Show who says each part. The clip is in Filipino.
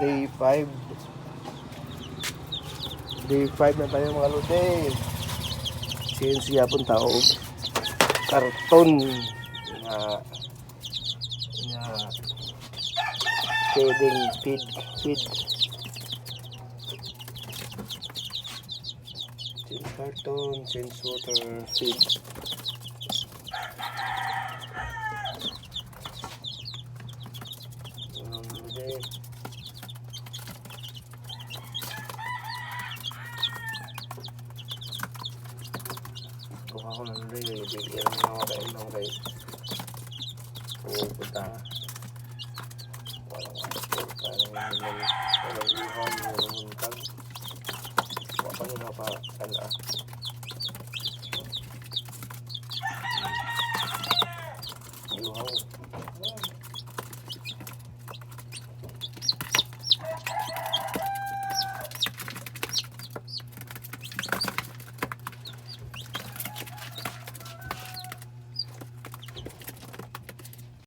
Speaker 1: Day 5. Day 5 na tayo mga lode. CNC yapon tao. Karton nga feeding feed. Change carton, change water, feed. Kuha ko ng rin, bigyan mo ng rin. Pupunta. Walang ihon, walang buntag. Wala pa nila pa,